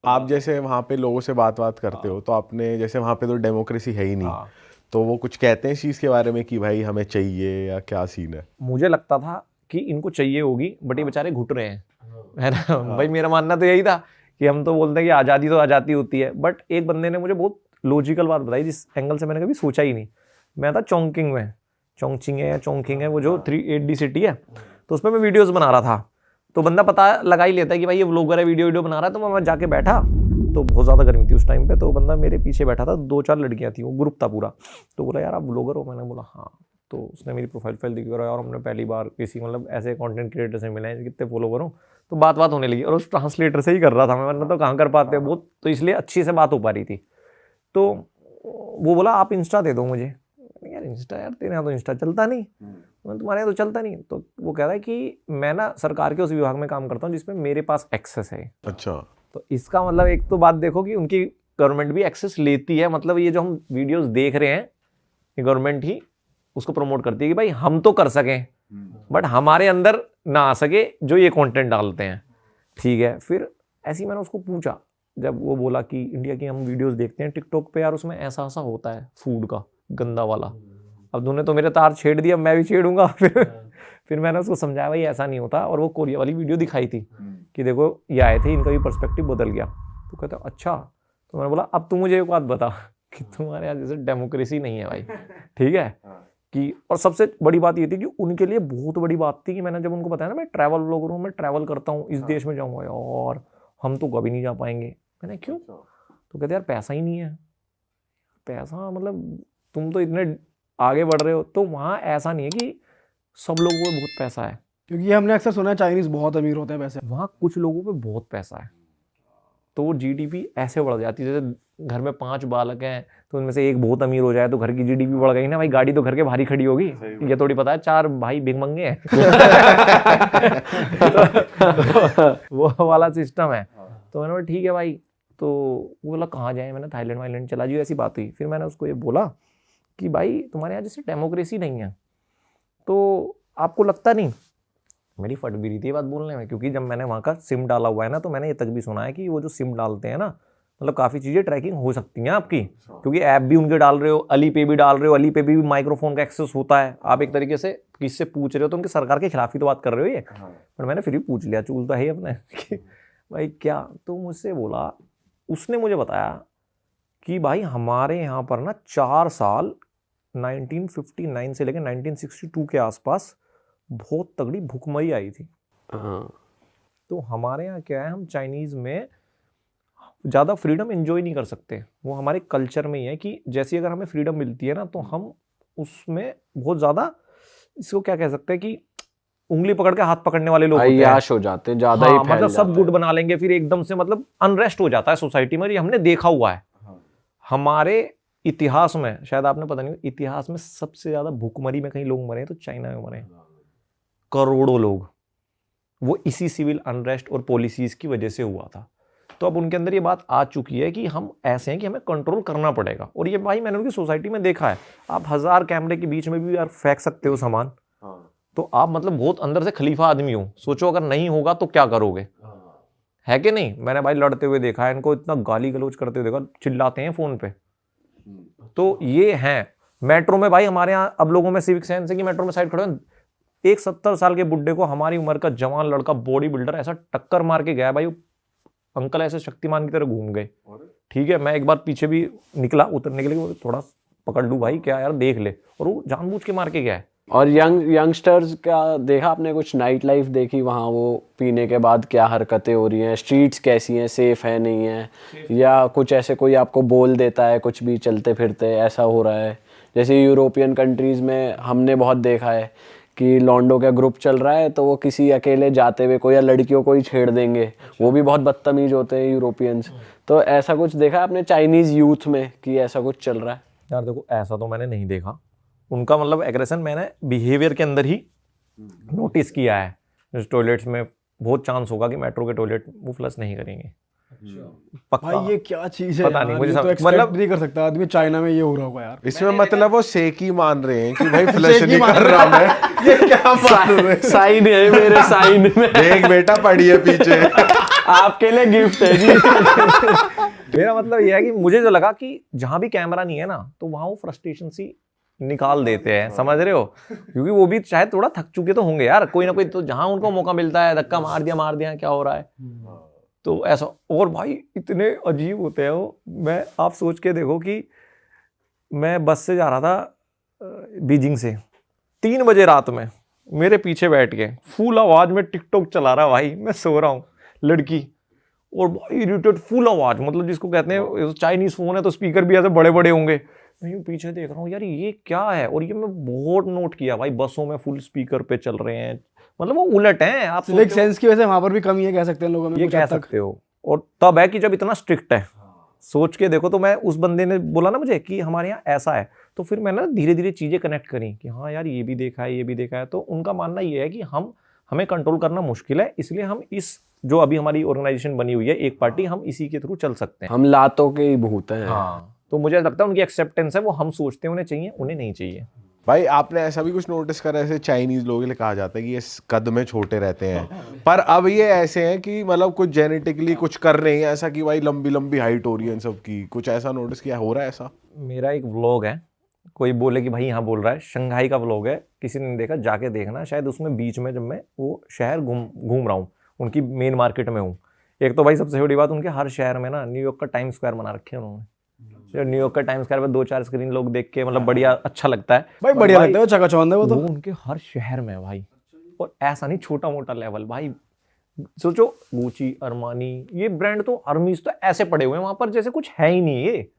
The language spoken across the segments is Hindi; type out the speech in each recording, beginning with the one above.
आप जैसे वहाँ पे लोगों से बात करते हो, तो आपने जैसे वहाँ पे तो डेमोक्रेसी है ही नहीं, हाँ, तो वो कुछ कहते हैं इस चीज़ के बारे में कि भाई हमें चाहिए, या क्या सीन है? मुझे लगता था कि इनको चाहिए होगी, बट ये बेचारे घुट रहे हैं, है ना। भाई मेरा मानना तो यही था कि हम तो बोलते हैं कि आज़ादी तो आज़ादी होती है, बट एक बंदे ने मुझे बहुत लॉजिकल बात बताई जिस एंगल से मैंने कभी सोचा ही नहीं। मैं था चोंगकिंग में, चोंगचिंग है या चोंगकिंग है, वो जो 380 सिटी है, तो उसमें मैं वीडियोस बना रहा था। तो बंदा पता लगा ही लेता है कि भाई ये व्लॉगर है, वीडियो बना रहा है। तो मैं जाके बैठा, तो बहुत ज़्यादा गर्मी थी उस टाइम पे, तो बंदा मेरे पीछे बैठा था, 2-4 लड़कियां थी, वो ग्रुप था पूरा। तो बोला यार आप व्लॉगर हो? मैंने बोला हाँ। तो उसने मेरी प्रोफाइल दिखी और यार हमने पहली बार किसी मतलब ऐसे कंटेंट क्रिएटर से मिले हैं कितने फॉलोवर हो। तो बात होने लगी, और उस ट्रांसलेटर से ही कर रहा था मैं, वरना तो कहाँ कर पाते बहुत, तो इसलिए अच्छी से बात हो पा रही थी। तो वो बोला आप इंस्टा दे दो मुझे। मैंने यार इंस्टा, यार तेरे यहाँ तो इंस्टा चलता नहीं। तुम्हारे यहाँ तो चलता नहीं। तो वो कह रहा है कि मैं ना सरकार के उस विभाग में काम करता हूँ जिसमें मेरे पास एक्सेस है। अच्छा। तो इसका मतलब एक तो बात देखो कि उनकी गवर्नमेंट भी एक्सेस लेती है, मतलब ये जो हम वीडियोस देख रहे हैं, ये गवर्नमेंट ही उसको प्रमोट करती है कि भाई हम तो कर सकें, बट हमारे अंदर ना आ सके जो ये कंटेंट डालते हैं। ठीक है, फिर ऐसे ही मैंने उसको पूछा, जब वो बोला कि इंडिया की हम वीडियोस देखते हैं टिकटॉक पे, यार उसमें ऐसा ऐसा होता है फूड का गंदा वाला। अब तूने तो मेरे तार छेड़ दिया, मैं भी छेड़ूंगा। फिर मैंने उसको समझाया भाई ऐसा नहीं होता, और वो कोरिया वाली वीडियो दिखाई थी कि देखो ये आए थे, इनका भी पर्सपेक्टिव बदल गया। तो कहता अच्छा। तो मैंने बोला अब तू मुझे एक बात बता कि तुम्हारे यहाँ जैसे डेमोक्रेसी नहीं है भाई, ठीक है कि। और सबसे बड़ी बात ये थी कि उनके लिए बहुत बड़ी बात थी कि मैंने जब उनको बताया ना मैं ट्रैवल ब्लॉगर हूँ, मैं ट्रैवल करता हूँ, इस देश में जाऊँगा, और हम तो कभी नहीं जा पाएंगे। मैंने क्यों? तो कहते यार पैसा ही नहीं है। पैसा मतलब तुम तो इतने आगे बढ़ रहे हो, तो वहाँ ऐसा नहीं है कि सब लोगों को बहुत पैसा है। क्योंकि ये हमने अक्सर सुना है चाइनीज बहुत अमीर होते हैं पैसे। वहाँ कुछ लोगों पे बहुत पैसा है, तो वो जीडीपी ऐसे बढ़ जाती है। जैसे घर में 5 बालक हैं, तो उनमें से एक बहुत अमीर हो जाए तो घर की जीडीपी बढ़ गई ना भाई, गाड़ी तो घर के भारी खड़ी होगी। ये थोड़ी पता है 4 भाई भिखमंगे हैं। तो वो वाला सिस्टम है। तो मैंने बोला ठीक है भाई। तो वो बोला कहाँ जाए? मैंने थाईलैंड वाईलैंड चला जी, ऐसी बात हुई। फिर मैंने उसको ये बोला कि भाई तुम्हारे यहाँ जैसे डेमोक्रेसी नहीं है, तो आपको लगता नहीं? मेरी फट भी रही थी बात बोलने में, क्योंकि जब मैंने वहाँ का सिम डाला हुआ है ना, तो मैंने ये तक भी सुना है कि वो जो सिम डालते हैं ना, मतलब काफ़ी चीज़ें ट्रैकिंग हो सकती हैं आपकी, क्योंकि ऐप भी उनके डाल रहे हो, अली पे भी डाल रहे हो, अली पे भी माइक्रोफोन का एक्सेस होता है। आप एक तरीके से किससे पूछ रहे हो, तो उनकी सरकार के खिलाफ ही तो बात कर रहे हो ये। पर मैंने फिर भी पूछ लिया, चूल तो है ही अपने कि भाई क्या। तो मुझसे बोला, उसने मुझे बताया कि भाई हमारे यहाँ पर ना 4 साल 1959 से लेकर 1962 के आसपास बहुत तगड़ी भूखमरी आई थी। तो हमारे यहाँ क्या है, हम चाइनीज़ में ज़्यादा फ्रीडम एंजॉय नहीं कर सकते। वो हमारे कल्चर में ही है कि जैसी अगर हमें फ्रीडम मिलती है ना, तो हम उसमें बहुत ज़्यादा, इसको क्या कह सकते हैं कि उंगली पकड़ के हाथ पकड़ने वाले लोग होते हैं। अय्याश हो जाते हैं, ज्यादा ही हाँ, फैल मतलब सब जाता गुट है। बना लेंगे, फिर एकदम से मतलब अनरेस्ट हो जाता है सोसाइटी में। ये हमने देखा हुआ है हमारे इतिहास में, शायद आपने पता नहीं, इतिहास में सबसे ज्यादा भूखमरी में कहीं लोग मरे हैं तो चाइना में मरे, करोड़ों लोग। वो इसी सिविल अनरेस्ट और पॉलिसीज की वजह से हुआ था। तो अब उनके अंदर ये बात आ चुकी है कि हम ऐसे हैं कि हमें कंट्रोल करना पड़ेगा। और ये भाई मैंने उनकी सोसाइटी में देखा है, आप 1000 कैमरे के बीच में भी यार फेंक सकते हो सामान, तो आप मतलब बहुत अंदर से खलीफा आदमी हो। सोचो अगर नहीं होगा तो क्या करोगे, है कि नहीं। मैंने भाई लड़ते हुए देखा है इनको, इतना गाली गलौज करते हुए देखा, चिल्लाते हैं फोन पे। तो ये हैं। मेट्रो में भाई हमारे यहाँ अब लोगों में सिविक सेंस है कि मेट्रो में साइड खड़े हो, एक 70 साल के बुड्ढे को हमारी उम्र का जवान लड़का बॉडी बिल्डर ऐसा टक्कर मार के गया भाई, अंकल ऐसे शक्तिमान की तरह घूम गए। ठीक है, मैं एक बार पीछे भी निकला उतरने के लिए, थोड़ा पकड़ लूं भाई क्या यार देख ले, और वो जानबूझ के मार के गया है। और यंगस्टर्स का देखा आपने, कुछ नाइट लाइफ देखी वहाँ, वो पीने के बाद क्या हरकतें हो रही हैं, स्ट्रीट्स कैसी हैं, सेफ है नहीं है, या कुछ ऐसे कोई आपको बोल देता है कुछ भी चलते फिरते ऐसा हो रहा है। जैसे यूरोपियन कंट्रीज़ में हमने बहुत देखा है कि लॉन्डो का ग्रुप चल रहा है तो वो किसी अकेले जाते हुए कोई या लड़कियों को ही छेड़ देंगे, वो भी बहुत बदतमीज होते हैं यूरोपियंस। तो ऐसा कुछ देखा आपने चाइनीज़ यूथ में कि ऐसा कुछ चल रहा है? यार देखो ऐसा तो मैंने नहीं देखा, उनका मतलब एग्रेशन मैंने बिहेवियर के अंदर ही नोटिस किया है। जैसे टॉयलेट्स में बहुत चांस होगा कि मेट्रो के टॉयलेट वो फ्लश नहीं करेंगे, पक्का। भाई ये क्या चीज है पता नहीं, यार, मुझे ये तो समझ- एक्सपेक्ट मतलब- नहीं कर सकता आदमी चाइना में ये हो रहा होगा यार। इसमें मतलब वो शेक ही मान रहे हैं कि भाई फ्लश नहीं कर रहा मैं, ये क्या मान रहे हैं? साइन है मेरे साइन में। देख बेटा पड़ी है पीछे। आपके लिए गिफ्ट है जी। मेरा मतलब ये है कि मुझे जो लगा कि जहां भी कैमरा नहीं है ना, तो वहां वो फ्रस्ट्रेशन सी निकाल देते हैं, समझ रहे हो? क्योंकि वो भी शायद थोड़ा थक चुके तो होंगे यार, कोई ना कोई तो जहां उनको मौका मिलता है धक्का मार दिया क्या हो रहा है, तो ऐसा। और भाई इतने अजीब होते हैं वो, मैं आप सोच के देखो कि मैं बस से जा रहा था बीजिंग से, 3 बजे रात में मेरे पीछे बैठ के फुल आवाज में टिकटॉक चला रहा भाई, मैं सो रहा हूँ, लड़की, और भाई इरिटेट फुल आवाज, मतलब जिसको कहते हैं चाइनीज फोन है तो स्पीकर भी ऐसे बड़े बड़े होंगे। मैं यूं पीछे देख रहा हूँ यार ये क्या है, और ये मैं बहुत नोट किया भाई, बसों में फुल स्पीकर पे चल रहे हैं, मतलब वो उलट हैं। आप सिविक सोचो- सेंस की वजह से वहां पर भी कमी है, कह सकते हैं लोगों में ये कुछ कह हद तक। सकते हो। और तब है कि जब इतना स्ट्रिक्ट है, सोच के देखो। तो मैं, उस बंदे ने बोला ना मुझे कि हमारे यहाँ ऐसा है, तो फिर मैंने धीरे धीरे चीजें कनेक्ट करी कि हाँ यार ये भी देखा है, ये भी देखा है। तो उनका मानना ये है कि हमें कंट्रोल करना मुश्किल है, इसलिए हम इस जो अभी हमारी ऑर्गेनाइजेशन बनी हुई है एक पार्टी, हम इसी के थ्रू चल सकते हैं। हम लातों के ही भूत हैं। हाँ, तो मुझे लगता है उनकी एक्सेप्टेंस है, वो हम सोचते हैं उन्हें चाहिए, उन्हें नहीं चाहिए। भाई आपने ऐसा भी कुछ नोटिस करा, ऐसे चाइनीज लोगों के लिए कहा जाता है कि ये कद में छोटे रहते हैं, पर अब ये ऐसे हैं कि मतलब कुछ जेनेटिकली कुछ कर रहे हैं ऐसा कि भाई लंबी लंबी हाइट हो रही है इन सब की, कुछ ऐसा नोटिस किया हो रहा है ऐसा? मेरा एक व्लॉग है, कोई बोले कि भाई यहाँ बोल रहा है, शंघाई का व्लॉग है, किसी ने नहीं देखा जाके देखना। शायद उसमें बीच में जब मैं वो शहर घूम रहा हूँ, उनकी मेन मार्केट में हूँ। एक तो भाई सबसे बड़ी बात, उनके हर शहर में ना न्यूयॉर्क का टाइम स्क्वायर बना रखे हैं उन्होंने। न्यूयॉर्क का टाइम स्क्वायर पे 2-4 स्क्रीन लोग देख के मतलब बढ़िया अच्छा लगता है भाई बढ़िया लगता है, वो चकाचौंध है वो तो। वो उनके हर शहर में है भाई। और ऐसा नहीं छोटा मोटा लेवल भाई, सोचो गुची, अरमानी, ये ब्रांड तो, हर्मीज तो ऐसे पड़े हुए हैं वहां पर जैसे कुछ है ही नहीं, ये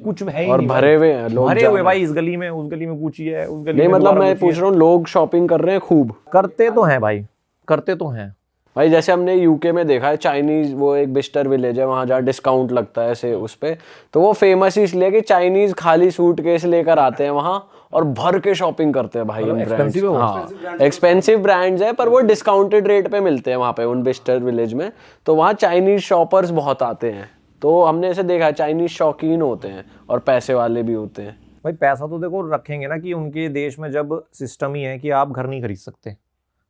कुछ है ही और नहीं भरे हुए हैं लोग, भरे जा हुए रहे भाई, इस गली में उस गली में गुची है, उस गली नहीं में मतलब दोबारा मैं गुची पूछ है। रहा हूँ, लोग शॉपिंग कर रहे हैं खूब। करते तो हैं भाई, करते तो हैं भाई जैसे हमने यूके में देखा है, चाइनीज वो एक बिस्टर विलेज है वहाँ जहाँ डिस्काउंट लगता है ऐसे उस पे, तो वो फेमस इसलिए कि चाइनीज खाली सूटकेस लेकर आते हैं वहाँ और भर के शॉपिंग करते हैं भाई उन ब्रांड्स। expensive है वो? हाँ, एक्सपेंसिव ब्रांड्स है पर वो डिस्काउंटेड रेट पे मिलते हैं वहाँ पे उन बिस्टर विलेज में, तो वहाँ चाइनीज शॉपर्स बहुत आते हैं। तो हमने ऐसे देखा है चाइनीज शौकीन होते हैं और पैसे वाले भी होते हैं। भाई। पैसा तो देखो रखेंगे ना, कि उनके देश में जब सिस्टम ही है कि आप घर नहीं खरीद सकते,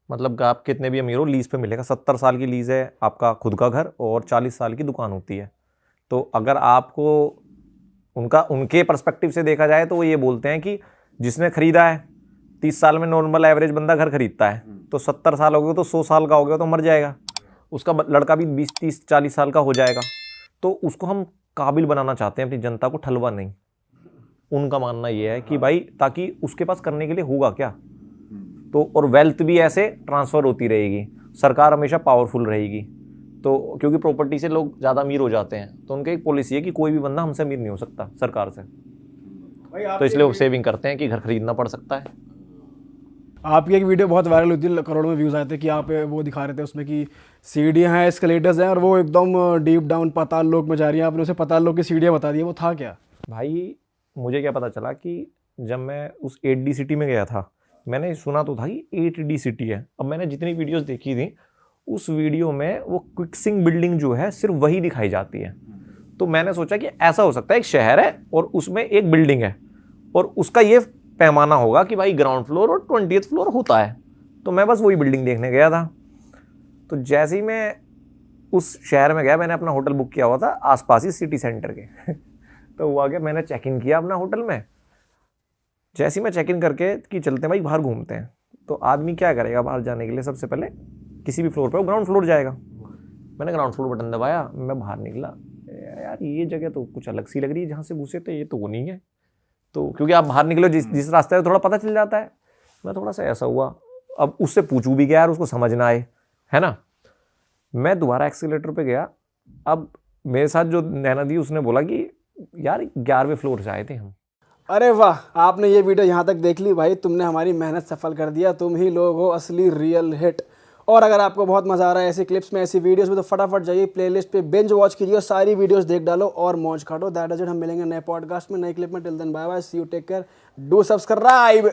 मतलब आप कितने भी अमीर हो लीज पे मिलेगा। 70 साल की लीज है आपका खुद का घर, और 40 साल की दुकान होती है। तो अगर आपको उनके पर्सपेक्टिव से देखा जाए तो वो ये बोलते हैं कि जिसने खरीदा है 30 साल में, नॉर्मल एवरेज बंदा घर खरीदता है, तो 70 साल हो गए तो 100 साल का हो गया तो मर जाएगा, उसका लड़का भी 20, 30, 40 साल का हो जाएगा। तो उसको हम काबिल बनाना चाहते हैं अपनी जनता को, ठलवा नहीं। उनका मानना ये है कि भाई ताकि उसके पास करने के लिए होगा क्या, तो और वेल्थ भी ऐसे ट्रांसफ़र होती रहेगी, सरकार हमेशा पावरफुल रहेगी। तो क्योंकि प्रॉपर्टी से लोग ज़्यादा अमीर हो जाते हैं, तो उनकी एक पॉलिसी है कि कोई भी बंदा हमसे अमीर नहीं हो सकता सरकार से, तो इसलिए वो सेविंग करते हैं कि घर खरीदना पड़ सकता है। आपकी एक वीडियो बहुत वायरल हुई थी, करोड़ों में व्यूज आए थे, कि आप वो दिखा रहे थे उसमें कि सीढ़ियाँ हैं, एस्केलेटर्स हैं, और वो एकदम डीप डाउन पाताल लोक में जा रही हैं। आपने उसे पाताल लोक की सीढ़ियाँ बता दी, वो था क्या? भाई मुझे क्या पता चला कि जब मैं उस 8D सिटी में गया था, मैंने सुना तो था कि 8D सिटी है। अब मैंने जितनी वीडियोस देखी थी उस वीडियो में वो क्विक्सिंग बिल्डिंग जो है सिर्फ वही दिखाई जाती है। तो मैंने सोचा कि ऐसा हो सकता है एक शहर है और उसमें एक बिल्डिंग है और उसका ये पैमाना होगा कि भाई ग्राउंड फ्लोर और 20th फ्लोर होता है। तो मैं बस वही बिल्डिंग देखने गया था। तो जैसे ही मैं उस शहर में गया, मैंने अपना होटल बुक किया हुआ था आसपास ही सिटी सेंटर के तो हुआ क्या, मैंने चेक इन किया अपना होटल में। जैसे ही मैं चेक इन करके कि चलते हैं भाई बाहर घूमते हैं, तो आदमी क्या करेगा बाहर जाने के लिए, सबसे पहले किसी भी फ्लोर पे वो ग्राउंड फ्लोर जाएगा। मैंने ग्राउंड फ्लोर बटन दबाया, मैं बाहर निकला, यार ये जगह तो कुछ अलग सी लग रही है, जहाँ से घुसे थे ये तो वो नहीं है। तो क्योंकि आप बाहर निकलो जिस रास्ते से थोड़ा पता चल जाता है, मैं थोड़ा सा ऐसा हुआ। अब उससे पूछूं भी क्या यार, उसको समझ ना आए, है ना। मैं दोबारा एक्सीलेटर पे गया। अब मेरे साथ जो नैना दी उसने बोला कि यार 11वें फ्लोर से आए थे हम। अरे वाह, आपने ये वीडियो यहाँ तक देख ली भाई, तुमने हमारी मेहनत सफल कर दिया। तुम ही लोग हो असली रियल हिट। और अगर आपको बहुत मजा आ रहा है ऐसी क्लिप्स में, ऐसी वीडियोस में, तो फटाफट जाइए प्लेलिस्ट पे, बिंज वॉच कीजिए और सारी वीडियोस देख डालो और मौज काटो। That is it. हम मिलेंगे नए पॉडकास्ट में, नए क्लिप में। Till then bye bye, see you, take care, do subscribe.